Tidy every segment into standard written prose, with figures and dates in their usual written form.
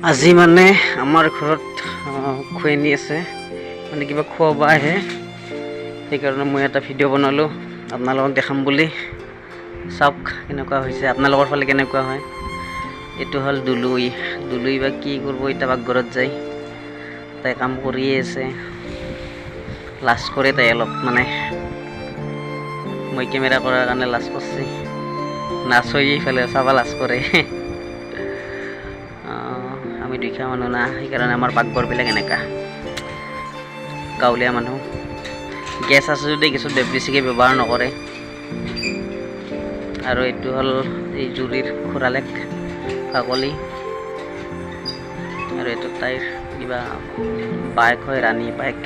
আজি মানে আমাৰ ঘৰত খোৱাইনি আছে, মানে কিবা খুৱাব আহে, সেইকাৰণে মই এটা ভিডিঅ' বনালোঁ আপোনালোকক দেখাম বুলি। চাওক কেনেকুৱা হৈছে, আপোনালোকৰ ফালে কেনেকুৱা হয়। এইটো হ'ল দুলুই বা কি কৰিব এতিয়া পাকঘৰত যায়। তাই কাম কৰিয়ে আছে, লাজ কৰে তাই অলপ, মানে মই কেমেৰা কৰাৰ কাৰণে লাজ কৰিছে। নাচই ইফালে চাবা লাজ কৰে। আমি দুখীয়া মানুহ না, সেইকাৰণে আমাৰ পাকঘৰবিলাক এনেকা গাঁৱলীয়া মানুহ। গেছ আছে যদি গেছত বেছিকৈ ব্যৱহাৰ নকৰে। আৰু এইটো হ'ল এই জুৰিৰ খোৰালেক কাকলি, আৰু এইটো তাইৰ কিবা বাইক হয়, ৰাণী বাইক।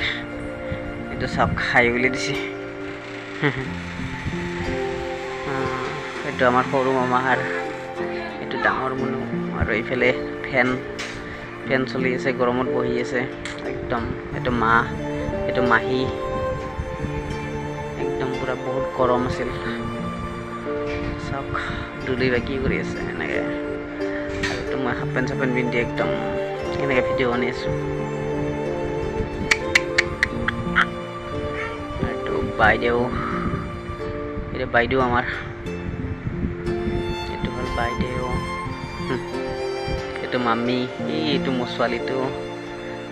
এইটো চাওক খাই বুলি দিছে। এইটো আমাৰ সৰু মামাহাৰ, এইটো ডাঙৰ মুনু, আৰু এইফালে ফেন চলি আছে, গৰমত বহি আছে একদম। এইটো এইটো মাহী, একদম পুৰা বহুত গৰম আছিল। চাওক দুলুই বা কি কৰি আছে এনেকৈ। আৰু এইটো মই হাফ পেণ্ট পিন্ধি একদম এনেকৈ ভিডিঅ' বনাই আছোঁ। এইটো বাইদেউ, এইটো বাইদেউ আমাৰ, এইটো হ'ল বাইদেউ, এইটো মামী, এইটো মোৰ ছোৱালীটো,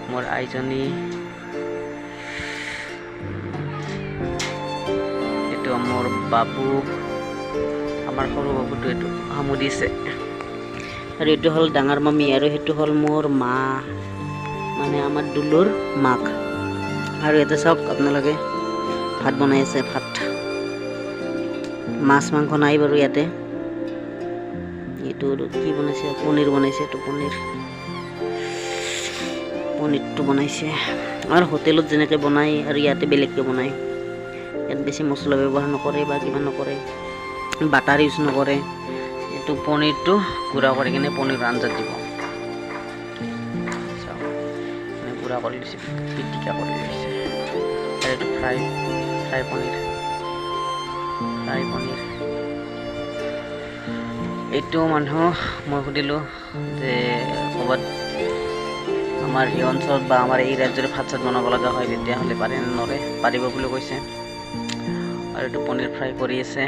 মোৰ আইজনী, এইটো মোৰ বাবু, আমাৰ সৰু বাবুটো এইটো হামুদিছে। আৰু এইটো হ'ল ডাঙৰ মামী, আৰু সেইটো হ'ল মোৰ মা, মানে আমাৰ দুলুৰ মাক। আৰু ইয়াতে চাওক আপোনালোকে ভাত বনাই আছে, ভাত। মাছ মাংস নাই বাৰু ইয়াতে। এইটো কি বনাইছে, পনীৰ বনাইছে। এইটো পনীৰটো বনাইছে। আৰু হোটেলত যেনেকৈ বনায় আৰু ইয়াতে বেলেগকৈ বনায়। ইয়াত বেছি মছলা ব্যৱহাৰ নকৰে বা কিবা নকৰে, বাটাৰ ইউজ নকৰে। এইটো পনীৰটো গুড়া কৰি কিনে পনীৰৰ আঞ্জাত দিব। গুড়া কৰি দিছে, পিটিকা কৰি দিছে। আৰু এইটো ফ্ৰাই পনীৰ। এইটো মানুহ মই সুধিলোঁ যে ক'ৰবাত আমাৰ এই অঞ্চলত বা আমাৰ এই ৰাজ্যৰ ভাত চাত বনাব লগা হয়, তেতিয়াহ'লে পাৰে নে নৰে, পাৰিব বুলি কৈছে। আৰু এইটো পনীৰ ফ্ৰাই কৰি আছে।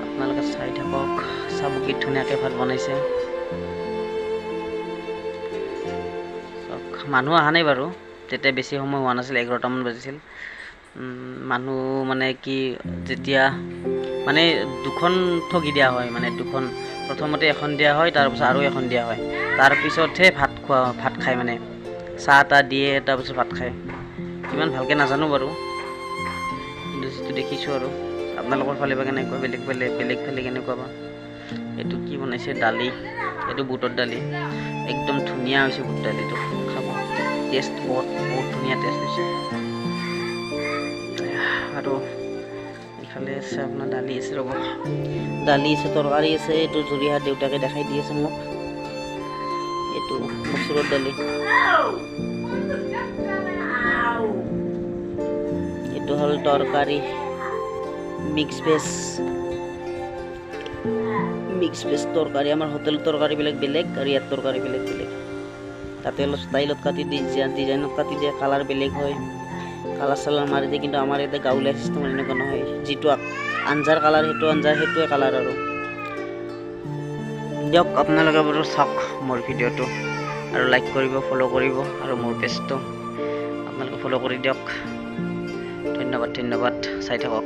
আপোনালোকে চাই থাকক, চাব কি ধুনীয়াকৈ ভাত বনাইছে। মানুহ অহা নাই বাৰু, তেতিয়া বেছি সময় হোৱা নাছিল, 11টামান বাজিছিল। মানুহ মানে কি, যেতিয়া মানে দুখন ঠগি দিয়া হয়, মানে দুখন, প্ৰথমতে এখন দিয়া হয়, তাৰপিছত আৰু এখন দিয়া হয়, তাৰপিছতহে ভাত খায়, মানে চাহ তাহ দিয়ে, তাৰপিছত ভাত খায়। ইমান ভালকৈ নাজানো বাৰু, কিন্তু যিটো দেখিছোঁ আৰু। আপোনালোকৰ ফালে বা কেনেকুৱা, বেলেগ ফালে কেনেকুৱা বা। এইটো কি বনাইছে, দালি, এইটো বুটৰ দালি, একদম ধুনীয়া হৈছে বুট দালিটো খাব, টেষ্ট বহুত ধুনীয়া টেষ্ট হৈছে। আৰু এইফালে আছে আপোনাৰ দালি আছে, ৰ'ব, দালি আছে, তৰকাৰী আছে। এইটো জুৰিহাট দেউতাকে দেখাই দি আছে মোক, এইটো মচুৰৰ দালি, এইটো হ'ল তৰকাৰী, মিক্স ভেজ তৰকাৰী। আমাৰ হোটেলৰ তৰকাৰীবিলাক বেলেগ আৰু ইয়াত তৰকাৰীবিলাক বেলেগ। তাতে অলপ ষ্টাইলত কাটি দিয়ে, ডিজাইনত কাটি দিয়ে, কালাৰ বেলেগ হয়, কালাৰ চালাৰ মাৰি দিয়ে। কিন্তু আমাৰ ইয়াতে গাঁৱলীয়া চিষ্টেমত এনেকুৱা নহয়, যিটো আঞ্জাৰ কালাৰ, সেইটোৱে কালাৰ। আৰু দিয়ক, আপোনালোকে বাৰু চাওক মোৰ ভিডিঅ'টো, আৰু লাইক কৰিব, ফ'ল' কৰিব, আৰু মোৰ পেজটো আপোনালোকে ফ'ল' কৰি দিয়ক। ধন্যবাদ, চাই থাকক।